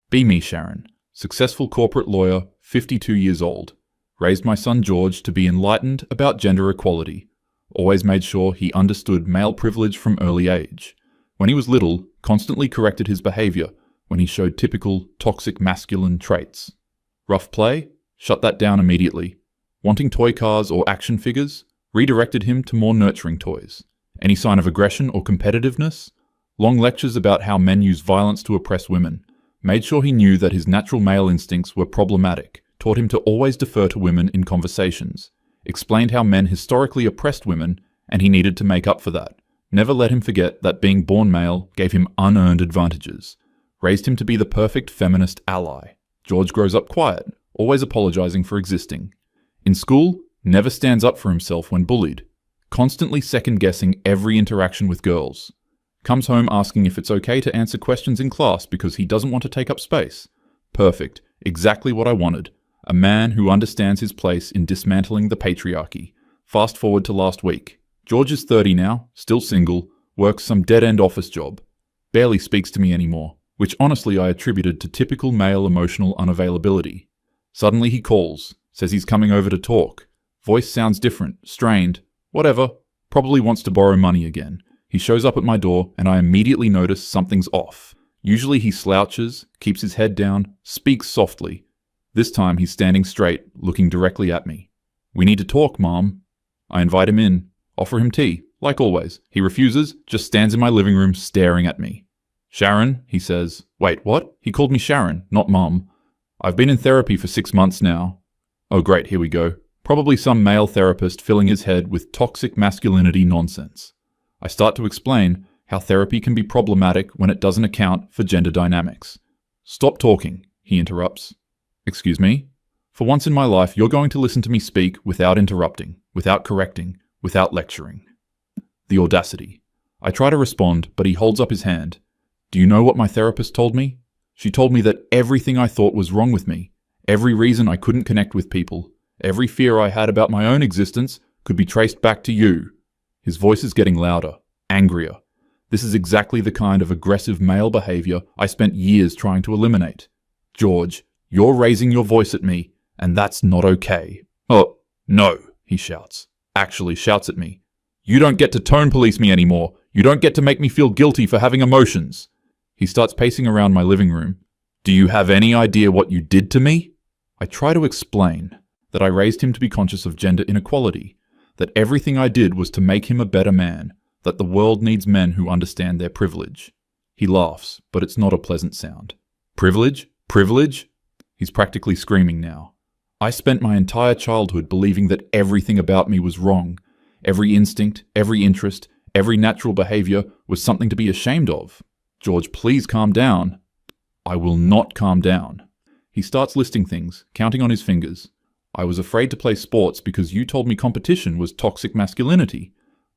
Be me, Sharon. Successful corporate lawyer, 52 years old. Raised my son George to be enlightened about gender equality. Always made sure he understood male privilege from early age. When he was little, constantly corrected his behavior when he showed typical toxic masculine traits. Rough play? Shut that down immediately. Wanting toy cars or action figures? Redirected him to more nurturing toys. Any sign of aggression or competitiveness? Long lectures about how men use violence to oppress women. Made sure he knew that his natural male instincts were problematic. Taught him to always defer to women in conversations. Explained how men historically oppressed women, and he needed to make up for that. Never let him forget that being born male gave him unearned advantages. Raised him to be the perfect feminist ally. George grows up quiet, always apologizing for existing. In school, never stands up for himself when bullied. Constantly second-guessing every interaction with girls. Comes home asking if it's okay to answer questions in class because he doesn't want to take up space. Perfect. Exactly what I wanted. A man who understands his place in dismantling the patriarchy. Fast forward to last week. George is 30 now, still single, works some dead-end office job. Barely speaks to me anymore, which honestly I attributed to typical male emotional unavailability. Suddenly he calls, says he's coming over to talk. Voice sounds different, strained, whatever. Probably wants to borrow money again. He shows up at my door and I immediately notice something's off. Usually he slouches, keeps his head down, speaks softly. This time he's standing straight, looking directly at me. We need to talk, Mom. I invite him in, offer him tea, like always. He refuses, just stands in my living room staring at me. Sharon, he says. Wait, what? He called me Sharon, not Mom. I've been in therapy for 6 months now. Oh great, here we go. Probably some male therapist filling his head with toxic masculinity nonsense. I start to explain how therapy can be problematic when it doesn't account for gender dynamics. Stop talking, he interrupts. Excuse me? For once in my life, you're going to listen to me speak without interrupting, without correcting, without lecturing. The audacity. I try to respond, but he holds up his hand. Do you know what my therapist told me? She told me that everything I thought was wrong with me, every reason I couldn't connect with people, every fear I had about my own existence could be traced back to you. His voice is getting louder, angrier. This is exactly the kind of aggressive male behavior I spent years trying to eliminate. George, you're raising your voice at me, and that's not okay. Oh, no, he shouts. Actually shouts at me. You don't get to tone police me anymore. You don't get to make me feel guilty for having emotions. He starts pacing around my living room. Do you have any idea what you did to me? I try to explain that I raised him to be conscious of gender inequality, that everything I did was to make him a better man, that the world needs men who understand their privilege. He laughs, but it's not a pleasant sound. Privilege? Privilege? He's practically screaming now. I spent my entire childhood believing that everything about me was wrong. Every instinct, every interest, every natural behavior was something to be ashamed of. George, please calm down. I will not calm down. He starts listing things, counting on his fingers. I was afraid to play sports because you told me competition was toxic masculinity.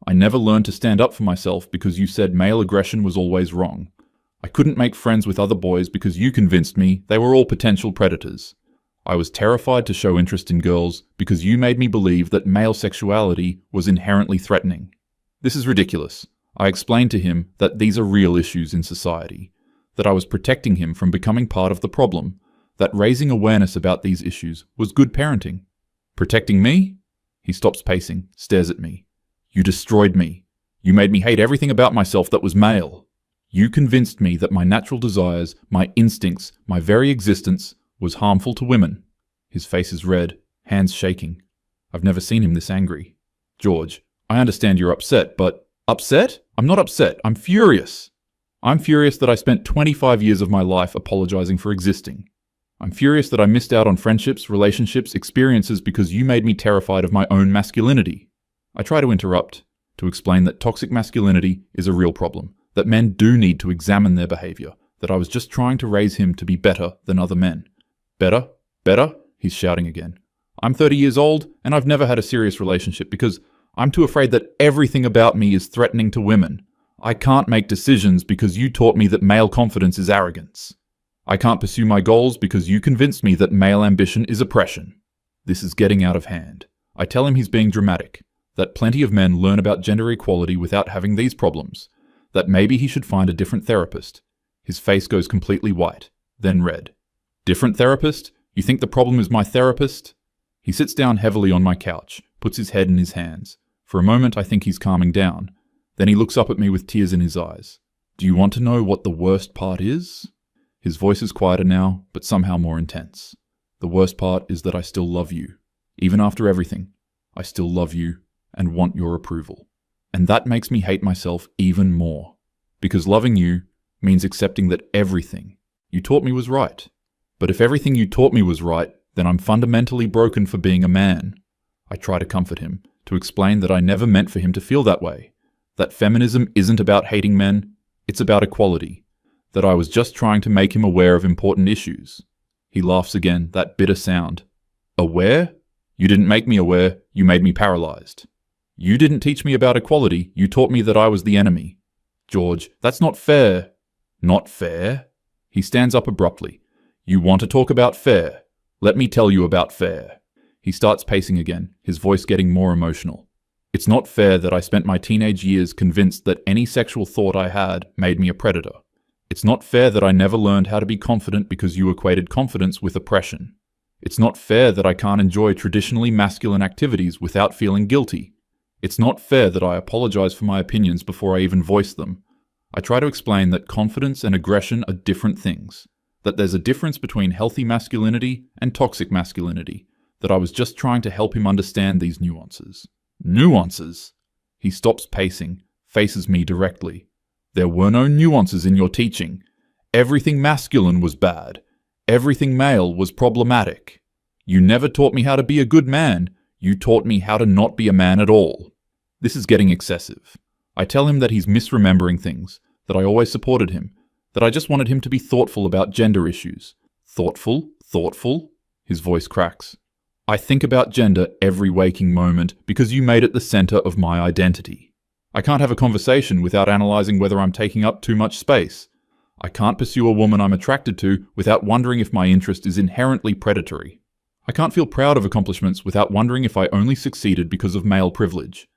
I never learned to stand up for myself because you said male aggression was always wrong. I couldn't make friends with other boys because you convinced me they were all potential predators. I was terrified to show interest in girls because you made me believe that male sexuality was inherently threatening. This is ridiculous. I explained to him that these are real issues in society, that I was protecting him from becoming part of the problem, that raising awareness about these issues was good parenting. Protecting me? He stops pacing, stares at me. You destroyed me. You made me hate everything about myself that was male. You convinced me that my natural desires, my instincts, my very existence was harmful to women. His face is red, hands shaking. I've never seen him this angry. George, I understand you're upset, but... Upset? I'm not upset. I'm furious. I'm furious that I spent 25 years of my life apologizing for existing. I'm furious that I missed out on friendships, relationships, experiences because you made me terrified of my own masculinity. I try to interrupt, to explain that toxic masculinity is a real problem, that men do need to examine their behavior, that I was just trying to raise him to be better than other men. Better? Better? He's shouting again. I'm 30 years old and I've never had a serious relationship because I'm too afraid that everything about me is threatening to women. I can't make decisions because you taught me that male confidence is arrogance. I can't pursue my goals because you convinced me that male ambition is oppression. This is getting out of hand. I tell him he's being dramatic, that plenty of men learn about gender equality without having these problems, that maybe he should find a different therapist. His face goes completely white. then red. Different therapist? You think the problem is my therapist? He sits down heavily on my couch, puts his head in his hands. For a moment I think he's calming down. Then he looks up at me with tears in his eyes. Do you want to know what the worst part is? His voice is quieter now, but somehow more intense. The worst part is that I still love you. Even after everything, I still love you and want your approval. And that makes me hate myself even more. Because loving you means accepting that everything you taught me was right. But if everything you taught me was right, then I'm fundamentally broken for being a man. I try to comfort him, to explain that I never meant for him to feel that way. That feminism isn't about hating men, it's about equality. That I was just trying to make him aware of important issues. He laughs again, that bitter sound. Aware? You didn't make me aware, you made me paralyzed. You didn't teach me about equality, you taught me that I was the enemy. George, that's not fair. Not fair? He stands up abruptly. You want to talk about fair? Let me tell you about fair. He starts pacing again, his voice getting more emotional. It's not fair that I spent my teenage years convinced that any sexual thought I had made me a predator. It's not fair that I never learned how to be confident because you equated confidence with oppression. It's not fair that I can't enjoy traditionally masculine activities without feeling guilty. It's not fair that I apologize for my opinions before I even voice them. I try to explain that confidence and aggression are different things, that there's a difference between healthy masculinity and toxic masculinity, that I was just trying to help him understand these nuances. Nuances? He stops pacing, faces me directly. There were no nuances in your teaching. Everything masculine was bad. Everything male was problematic. You never taught me how to be a good man. You taught me how to not be a man at all. This is getting excessive. I tell him that he's misremembering things, that I always supported him, that I just wanted him to be thoughtful about gender issues. Thoughtful? Thoughtful? His voice cracks. I think about gender every waking moment because you made it the center of my identity. I can't have a conversation without analyzing whether I'm taking up too much space. I can't pursue a woman I'm attracted to without wondering if my interest is inherently predatory. I can't feel proud of accomplishments without wondering if I only succeeded because of male privilege.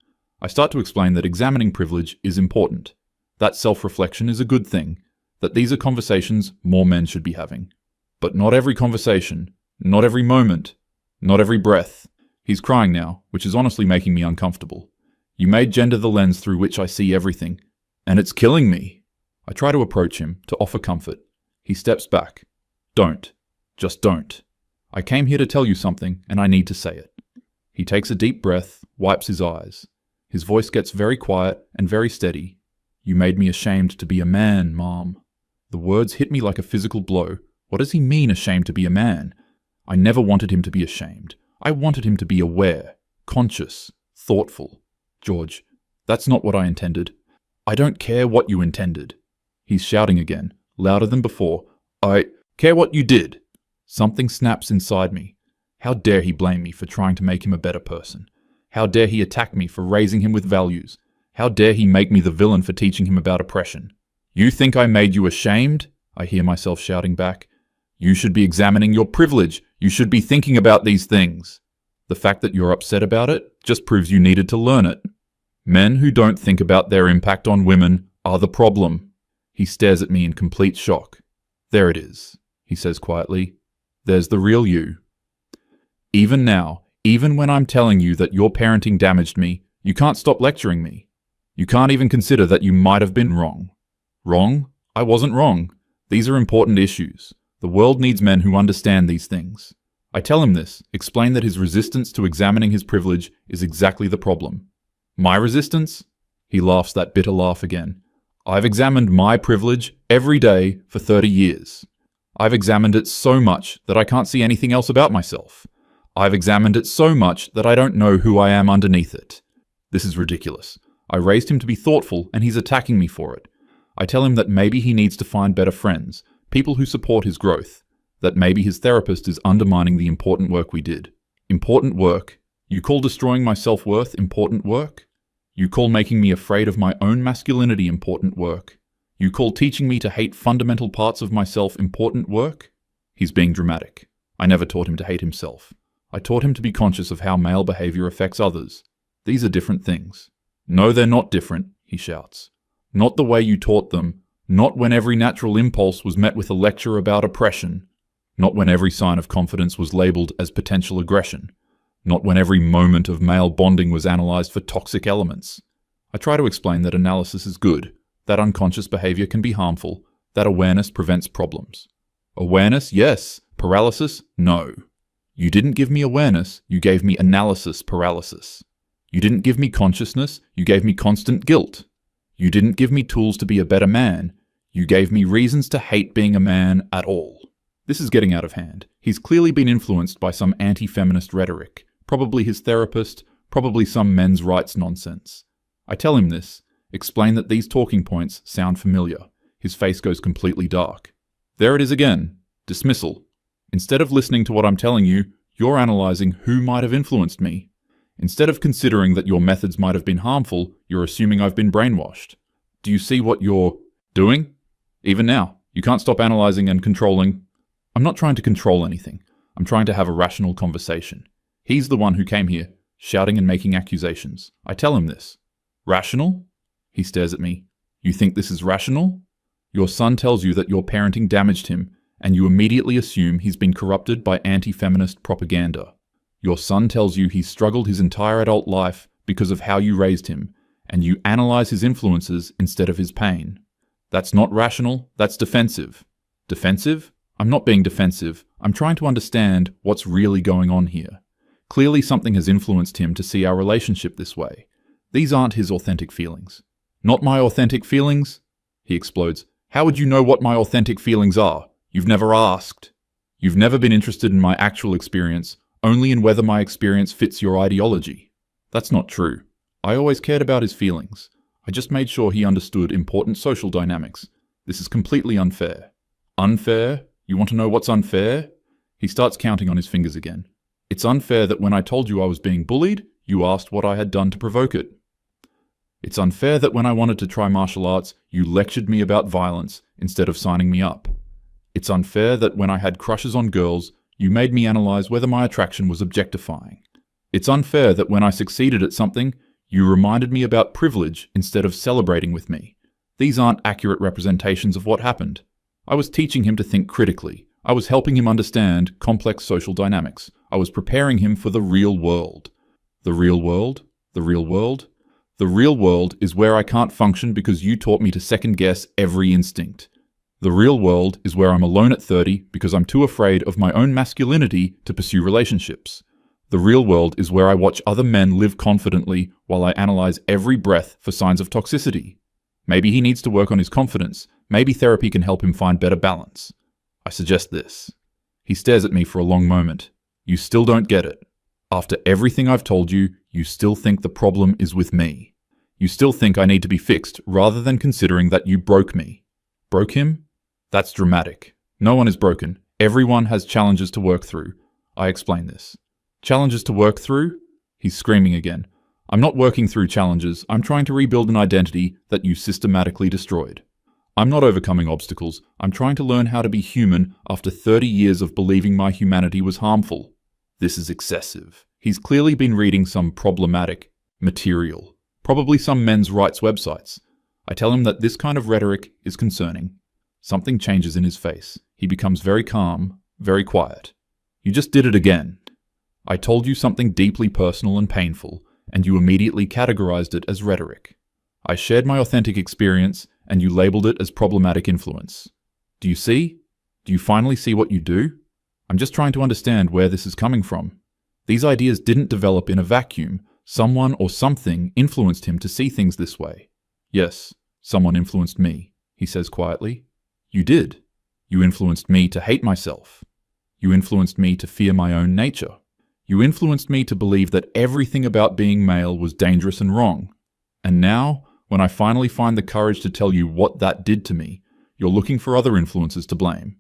I start to explain that examining privilege is important, that self-reflection is a good thing, that these are conversations more men should be having. But not every conversation, not every moment, not every breath. He's crying now, which is honestly making me uncomfortable. You made gender the lens through which I see everything, and it's killing me. I try to approach him, to offer comfort. He steps back. Don't. Just don't. I came here to tell you something, and I need to say it. He takes a deep breath, wipes his eyes. His voice gets very quiet and very steady. You made me ashamed to be a man, Mom. The words hit me like a physical blow. What does he mean, ashamed to be a man? I never wanted him to be ashamed. I wanted him to be aware, conscious, thoughtful. George, that's not what I intended. I don't care what you intended. He's shouting again, louder than before. I care what you did. Something snaps inside me. How dare he blame me for trying to make him a better person? How dare he attack me for raising him with values? How dare he make me the villain for teaching him about oppression? You think I made you ashamed? I hear myself shouting back. You should be examining your privilege. You should be thinking about these things. The fact that you're upset about it just proves you needed to learn it. Men who don't think about their impact on women are the problem. He stares at me in complete shock. There it is, he says quietly. There's the real you. Even now, even when I'm telling you that your parenting damaged me, you can't stop lecturing me. You can't even consider that you might have been wrong. Wrong? I wasn't wrong. These are important issues. The world needs men who understand these things. I tell him this, explain that his resistance to examining his privilege is exactly the problem. My resistance? He laughs that bitter laugh again. I've examined my privilege every day for 30 years. I've examined it so much that I can't see anything else about myself. I've examined it so much that I don't know who I am underneath it. This is ridiculous. I raised him to be thoughtful and he's attacking me for it. I tell him that maybe he needs to find better friends, people who support his growth, that maybe his therapist is undermining the important work we did. Important work? You call destroying my self-worth important work? You call making me afraid of my own masculinity important work? You call teaching me to hate fundamental parts of myself important work? He's being dramatic. I never taught him to hate himself. I taught him to be conscious of how male behavior affects others. These are different things. No, they're not different, he shouts. Not the way you taught them, Not when every natural impulse was met with a lecture about oppression. Not when every sign of confidence was labelled as potential aggression. Not when every moment of male bonding was analysed for toxic elements. I try to explain that analysis is good, that unconscious behaviour can be harmful, that awareness prevents problems. Awareness, yes. Paralysis, no. You didn't give me awareness, you gave me analysis paralysis. You didn't give me consciousness, you gave me constant guilt. You didn't give me tools to be a better man, you gave me reasons to hate being a man at all. This is getting out of hand. He's clearly been influenced by some anti-feminist rhetoric, probably his therapist, probably some men's rights nonsense. I tell him this, explain that these talking points sound familiar. His face goes completely dark. There it is again. Dismissal. Instead of listening to what I'm telling you, you're analysing who might have influenced me. Instead of considering that your methods might have been harmful, you're assuming I've been brainwashed. Do you see what you're doing? Even now, you can't stop analysing and controlling. I'm not trying to control anything. I'm trying to have a rational conversation. He's the one who came here, shouting and making accusations. I tell him this. Rational? He stares at me. You think this is rational? Your son tells you that your parenting damaged him, and you immediately assume he's been corrupted by anti-feminist propaganda. Your son tells you he's struggled his entire adult life because of how you raised him, and you analyze his influences instead of his pain. That's not rational, that's defensive. Defensive? I'm not being defensive, I'm trying to understand what's really going on here. Clearly something has influenced him to see our relationship this way. These aren't his authentic feelings. Not my authentic feelings? He explodes. How would you know what my authentic feelings are? You've never asked. You've never been interested in my actual experience, only in whether my experience fits your ideology. That's not true. I always cared about his feelings. I just made sure he understood important social dynamics. This is completely unfair. Unfair? You want to know what's unfair? He starts counting on his fingers again. It's unfair that when I told you I was being bullied, you asked what I had done to provoke it. It's unfair that when I wanted to try martial arts, you lectured me about violence instead of signing me up. It's unfair that when I had crushes on girls, you made me analyze whether my attraction was objectifying. It's unfair that when I succeeded at something, you reminded me about privilege instead of celebrating with me. These aren't accurate representations of what happened. I was teaching him to think critically. I was helping him understand complex social dynamics. I was preparing him for the real world. The real world? The real world? The real world is where I can't function because you taught me to second-guess every instinct. The real world is where I'm alone at 30 because I'm too afraid of my own masculinity to pursue relationships. The real world is where I watch other men live confidently while I analyze every breath for signs of toxicity. Maybe he needs to work on his confidence. Maybe therapy can help him find better balance. I suggest this. He stares at me for a long moment. You still don't get it. After everything I've told you, you still think the problem is with me. You still think I need to be fixed rather than considering that you broke me. Broke him? That's dramatic. No one is broken. Everyone has challenges to work through. I explain this. Challenges to work through? He's screaming again. I'm not working through challenges. I'm trying to rebuild an identity that you systematically destroyed. I'm not overcoming obstacles. I'm trying to learn how to be human after 30 years of believing my humanity was harmful. This is excessive. He's clearly been reading some problematic material. Probably some men's rights websites. I tell him that this kind of rhetoric is concerning. Something changes in his face. He becomes very calm, very quiet. You just did it again. I told you something deeply personal and painful, and you immediately categorized it as rhetoric. I shared my authentic experience, and you labeled it as problematic influence. Do you see? Do you finally see what you do? I'm just trying to understand where this is coming from. These ideas didn't develop in a vacuum. Someone or something influenced him to see things this way. Yes, someone influenced me, he says quietly. You did. You influenced me to hate myself. You influenced me to fear my own nature. You influenced me to believe that everything about being male was dangerous and wrong. And now, when I finally find the courage to tell you what that did to me, you're looking for other influences to blame.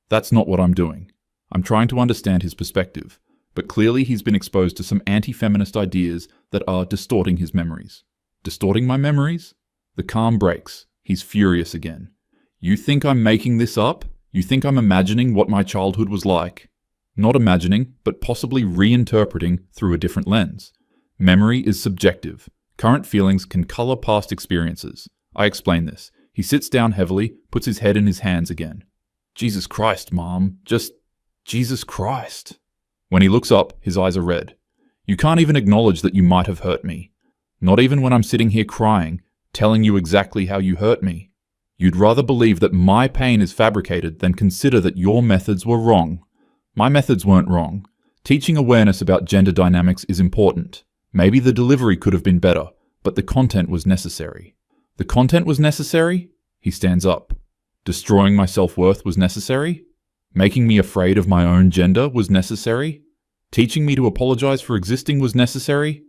That's not what I'm doing. I'm trying to understand his perspective, but clearly he's been exposed to some anti-feminist ideas that are distorting his memories. Distorting my memories? The calm breaks. He's furious again. You think I'm making this up? You think I'm imagining what my childhood was like? Not imagining, but possibly reinterpreting through a different lens. Memory is subjective. Current feelings can color past experiences. I explain this. He sits down heavily, puts his head in his hands again. Jesus Christ, Mom. Just Jesus Christ. When he looks up, his eyes are red. You can't even acknowledge that you might have hurt me. Not even when I'm sitting here crying, telling you exactly how you hurt me. You'd rather believe that my pain is fabricated than consider that your methods were wrong. My methods weren't wrong. Teaching awareness about gender dynamics is important. Maybe the delivery could have been better, but the content was necessary. The content was necessary? He stands up. Destroying my self-worth was necessary? Making me afraid of my own gender was necessary? Teaching me to apologize for existing was necessary?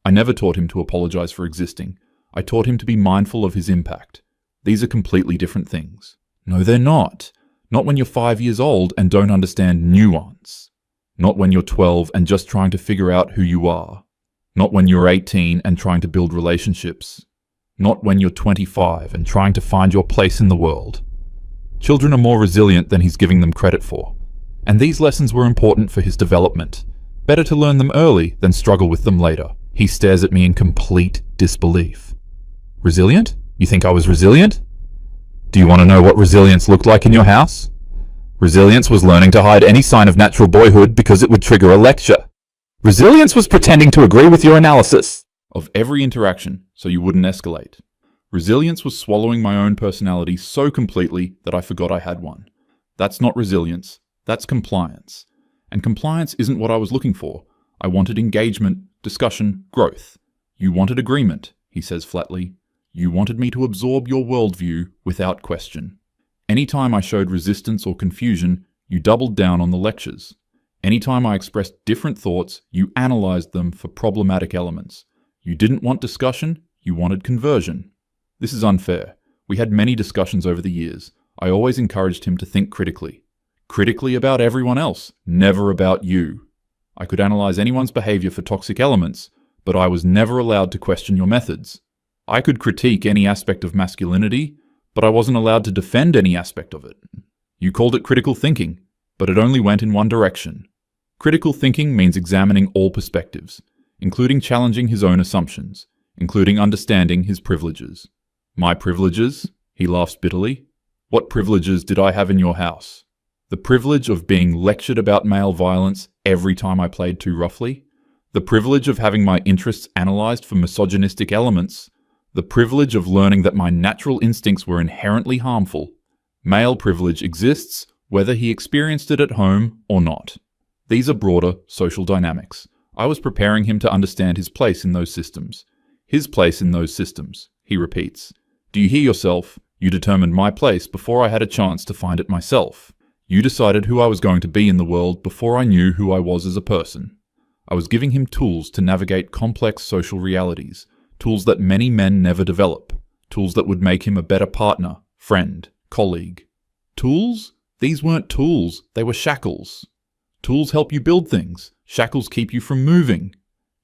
I never taught him to apologize for existing. I taught him to be mindful of his impact. These are completely different things. No, they're not. Not when you're 5 years old and don't understand nuance. Not when you're 12 and just trying to figure out who you are. Not when you're 18 and trying to build relationships. Not when you're 25 and trying to find your place in the world. Children are more resilient than he's giving them credit for. And these lessons were important for his development. Better to learn them early than struggle with them later. He stares at me in complete disbelief. Resilient? You think I was resilient? Do you want to know what resilience looked like in your house? Resilience was learning to hide any sign of natural boyhood because it would trigger a lecture. Resilience was pretending to agree with your analysis of every interaction so you wouldn't escalate. Resilience was swallowing my own personality so completely that I forgot I had one. That's not resilience, that's compliance. And compliance isn't what I was looking for. I wanted engagement, discussion, growth. You wanted agreement, he says flatly. You wanted me to absorb your worldview without question. Anytime I showed resistance or confusion, you doubled down on the lectures. Anytime I expressed different thoughts, you analyzed them for problematic elements. You didn't want discussion, you wanted conversion. This is unfair. We had many discussions over the years. I always encouraged him to think critically. Critically about everyone else, never about you. I could analyze anyone's behavior for toxic elements, but I was never allowed to question your methods. I could critique any aspect of masculinity, but I wasn't allowed to defend any aspect of it. You called it critical thinking, but it only went in one direction. Critical thinking means examining all perspectives, including challenging his own assumptions, including understanding his privileges. My privileges? He laughs bitterly. What privileges did I have in your house? The privilege of being lectured about male violence every time I played too roughly? The privilege of having my interests analyzed for misogynistic elements? The privilege of learning that my natural instincts were inherently harmful? Male privilege exists whether he experienced it at home or not. These are broader social dynamics. I was preparing him to understand his place in those systems. His place in those systems, he repeats. Do you hear yourself? You determined my place before I had a chance to find it myself. You decided who I was going to be in the world before I knew who I was as a person. I was giving him tools to navigate complex social realities, tools that many men never develop, tools that would make him a better partner, friend, colleague. Tools? These weren't tools, they were shackles. Tools help you build things, shackles keep you from moving.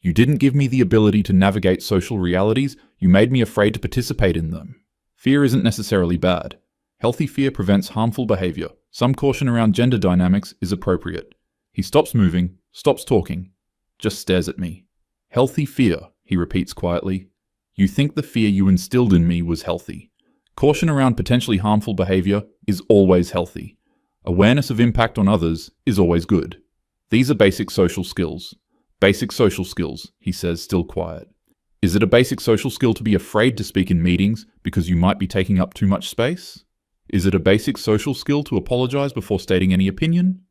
You didn't give me the ability to navigate social realities, you made me afraid to participate in them. Fear isn't necessarily bad. Healthy fear prevents harmful behavior. Some caution around gender dynamics is appropriate. He stops moving, stops talking, just stares at me. Healthy fear, he repeats quietly. You think the fear you instilled in me was healthy. Caution around potentially harmful behavior is always healthy. Awareness of impact on others is always good. These are basic social skills. Basic social skills, he says, still quiet. Is it a basic social skill to be afraid to speak in meetings because you might be taking up too much space? Is it a basic social skill to apologize before stating any opinion?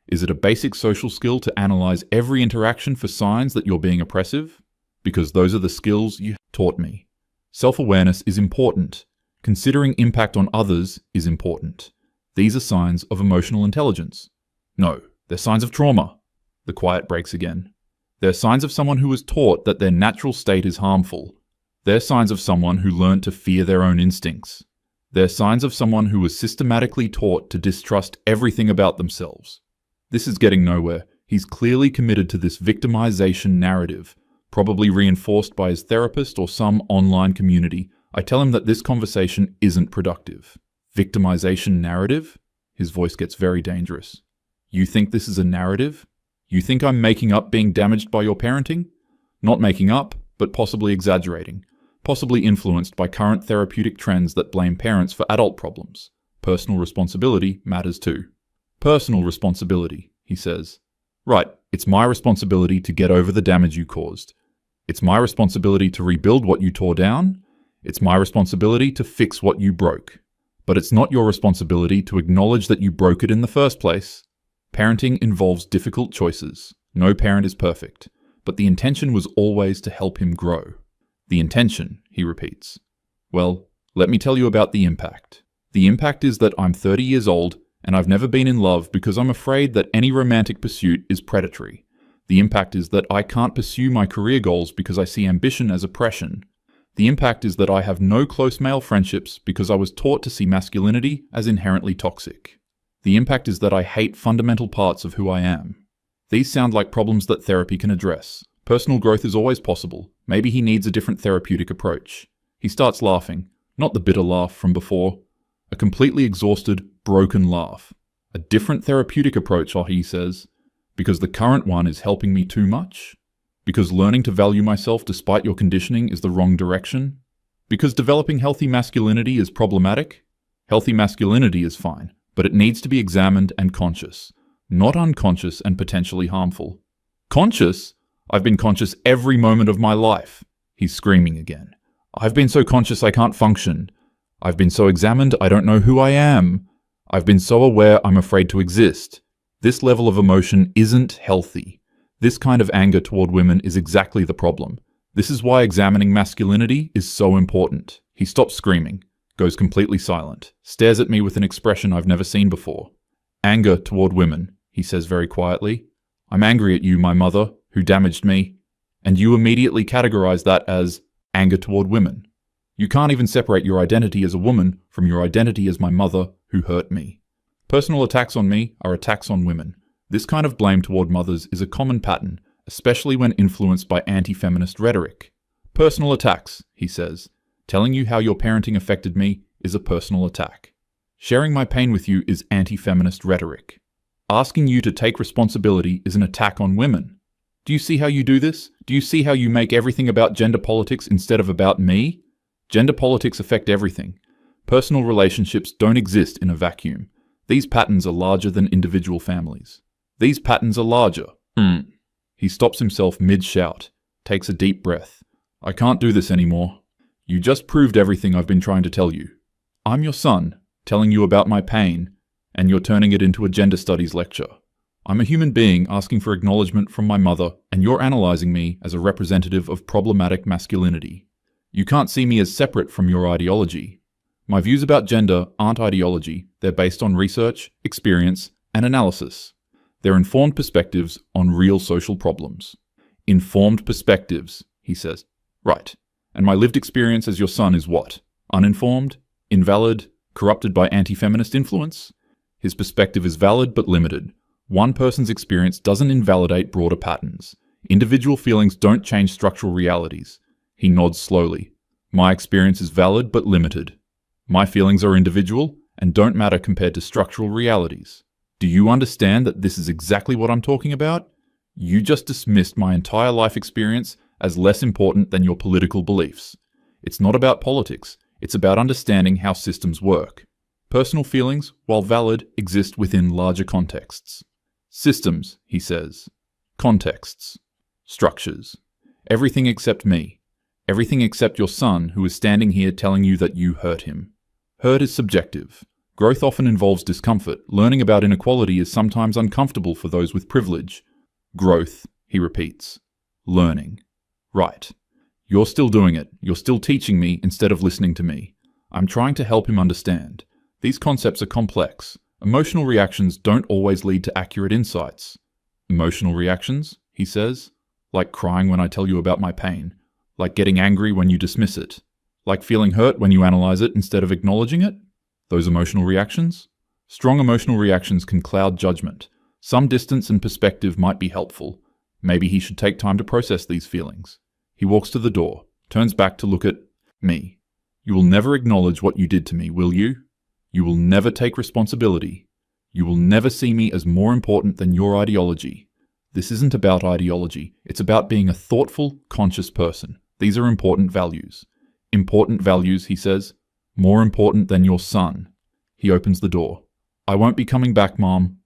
Is it a basic social skill to analyze every interaction for signs that you're being oppressive? Because those are the skills you taught me. Self-awareness is important. Considering impact on others is important. These are signs of emotional intelligence. No, they're signs of trauma. The quiet breaks again. They're signs of someone who was taught that their natural state is harmful. They're signs of someone who learned to fear their own instincts. They're signs of someone who was systematically taught to distrust everything about themselves. This is getting nowhere. He's clearly committed to this victimization narrative, probably reinforced by his therapist or some online community. I tell him that this conversation isn't productive. Victimization narrative? His voice gets very dangerous. You think this is a narrative? You think I'm making up being damaged by your parenting? Not making up, but possibly exaggerating. possibly influenced by current therapeutic trends that blame parents for adult problems. Personal responsibility matters too. Personal responsibility, he says. Right, it's my responsibility to get over the damage you caused. It's my responsibility to rebuild what you tore down. It's my responsibility to fix what you broke. But it's not your responsibility to acknowledge that you broke it in the first place. Parenting involves difficult choices. No parent is perfect. But the intention was always to help him grow. The intention, he repeats. Well, let me tell you about the impact. The impact is that I'm 30 years old and I've never been in love because I'm afraid that any romantic pursuit is predatory. The impact is that I can't pursue my career goals because I see ambition as oppression. The impact is that I have no close male friendships because I was taught to see masculinity as inherently toxic. The impact is that I hate fundamental parts of who I am. These sound like problems that therapy can address. Personal growth is always possible. Maybe he needs a different therapeutic approach. He starts laughing, not the bitter laugh from before. A completely exhausted, broken laugh. A different therapeutic approach, he says. Because the current one is helping me too much? Because learning to value myself despite your conditioning is the wrong direction? Because developing healthy masculinity is problematic? Healthy masculinity is fine, but it needs to be examined and conscious, not unconscious and potentially harmful. Conscious? I've been conscious every moment of my life. He's screaming again. I've been so conscious I can't function. I've been so examined I don't know who I am. I've been so aware I'm afraid to exist. This level of emotion isn't healthy. This kind of anger toward women is exactly the problem. This is why examining masculinity is so important. He stops screaming, goes completely silent, stares at me with an expression I've never seen before. Anger toward women, he says very quietly. I'm angry at you, my mother, who damaged me. And you immediately categorize that as anger toward women. You can't even separate your identity as a woman from your identity as my mother who hurt me. Personal attacks on me are attacks on women. This kind of blame toward mothers is a common pattern, especially when influenced by anti-feminist rhetoric. Personal attacks, he says. Telling you how your parenting affected me is a personal attack. Sharing my pain with you is anti-feminist rhetoric. Asking you to take responsibility is an attack on women. Do you see how you do this? Do you see how you make everything about gender politics instead of about me? Gender politics affect everything. Personal relationships don't exist in a vacuum. These patterns are larger than individual families. These patterns are larger. He stops himself mid-shout, takes a deep breath. I can't do this anymore. You just proved everything I've been trying to tell you. I'm your son, telling you about my pain, and you're turning it into a gender studies lecture. I'm a human being asking for acknowledgement from my mother, and you're analyzing me as a representative of problematic masculinity. You can't see me as separate from your ideology. My views about gender aren't ideology. They're based on research, experience, and analysis. They're informed perspectives on real social problems. Informed perspectives, he says. Right. And my lived experience as your son is what? Uninformed? Invalid? Corrupted by anti-feminist influence? His perspective is valid but limited. One person's experience doesn't invalidate broader patterns. Individual feelings don't change structural realities. He nods slowly. My experience is valid but limited. My feelings are individual and don't matter compared to structural realities. Do you understand that this is exactly what I'm talking about? You just dismissed my entire life experience as less important than your political beliefs. It's not about politics. It's about understanding how systems work. Personal feelings, while valid, exist within larger contexts. Systems, he says. Contexts. Structures. Everything except me. Everything except your son who is standing here telling you that you hurt him. Hurt is subjective. Growth often involves discomfort. Learning about inequality is sometimes uncomfortable for those with privilege. Growth, he repeats. Learning. Right. You're still doing it. You're still teaching me instead of listening to me. I'm trying to help him understand. These concepts are complex. Emotional reactions don't always lead to accurate insights. Emotional reactions, he says, like crying when I tell you about my pain, like getting angry when you dismiss it, like feeling hurt when you analyze it instead of acknowledging it. Those emotional reactions? Strong emotional reactions can cloud judgment. Some distance and perspective might be helpful. Maybe he should take time to process these feelings. He walks to the door, turns back to look at me. You will never acknowledge what you did to me, will you? You will never take responsibility. You will never see me as more important than your ideology. This isn't about ideology. It's about being a thoughtful, conscious person. These are important values. Important values, he says. More important than your son. He opens the door. I won't be coming back, Mom.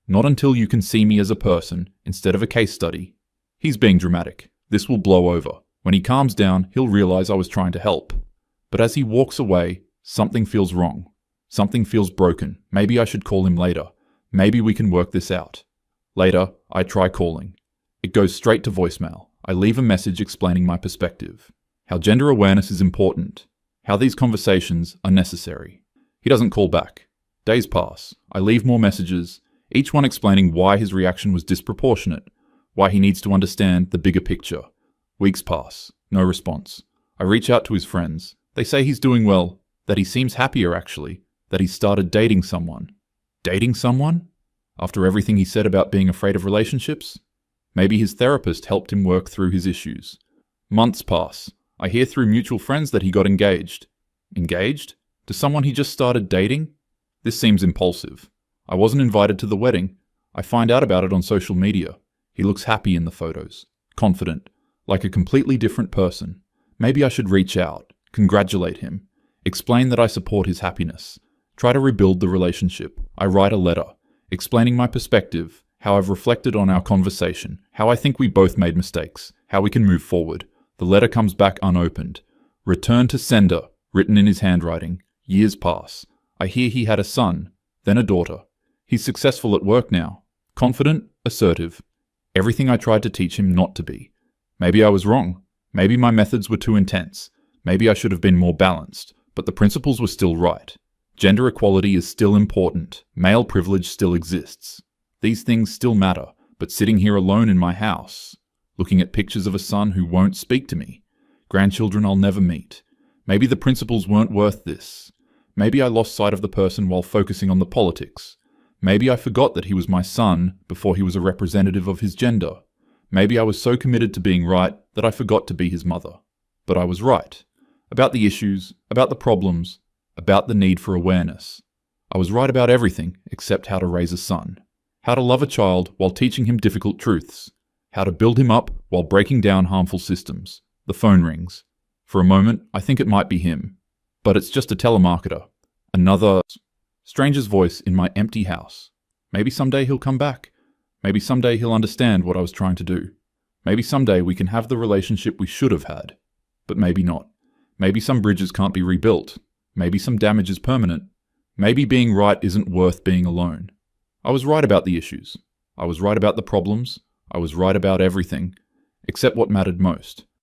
Not until you can see me as a person instead of a case study. He's being dramatic. This will blow over. When he calms down, he'll realize I was trying to help. But as he walks away, something feels wrong. Something feels broken. Maybe I should call him later. Maybe we can work this out. Later, I try calling. It goes straight to voicemail. I leave a message explaining my perspective. How gender awareness is important. How these conversations are necessary. He doesn't call back. Days pass. I leave more messages, each one explaining why his reaction was disproportionate, why he needs to understand the bigger picture. Weeks pass. No response. I reach out to his friends. They say he's doing well, that he seems happier actually, that he's started dating someone. Dating someone? After everything he said about being afraid of relationships? Maybe his therapist helped him work through his issues. Months pass. I hear through mutual friends that he got engaged. Engaged? To someone he just started dating? This seems impulsive. I wasn't invited to the wedding. I find out about it on social media. He looks happy in the photos. Confident. Like a completely different person. Maybe I should reach out. Congratulate him. Explain that I support his happiness. Try to rebuild the relationship. I write a letter, explaining my perspective, how I've reflected on our conversation, how I think we both made mistakes, how we can move forward. The letter comes back unopened. Return to sender, written in his handwriting. Years pass. I hear he had a son, then a daughter. He's successful at work now. Confident, assertive. Everything I tried to teach him not to be. Maybe I was wrong. Maybe my methods were too intense. Maybe I should have been more balanced. But the principles were still right. Gender equality is still important. Male privilege still exists. These things still matter. But sitting here alone in my house, looking at pictures of a son who won't speak to me, grandchildren I'll never meet. Maybe the principles weren't worth this. Maybe I lost sight of the person while focusing on the politics. Maybe I forgot that he was my son before he was a representative of his gender. Maybe I was so committed to being right that I forgot to be his mother. But I was right. About the issues, about the problems, about the need for awareness. I was right about everything except how to raise a son. How to love a child while teaching him difficult truths. How to build him up while breaking down harmful systems. The phone rings. For a moment, I think it might be him. But it's just a telemarketer. Another stranger's voice in my empty house. Maybe someday he'll come back. Maybe someday he'll understand what I was trying to do. Maybe someday we can have the relationship we should have had. But maybe not. Maybe some bridges can't be rebuilt. Maybe some damage is permanent. Maybe being right isn't worth being alone. I was right about the issues. I was right about the problems. I was right about everything, except what mattered most.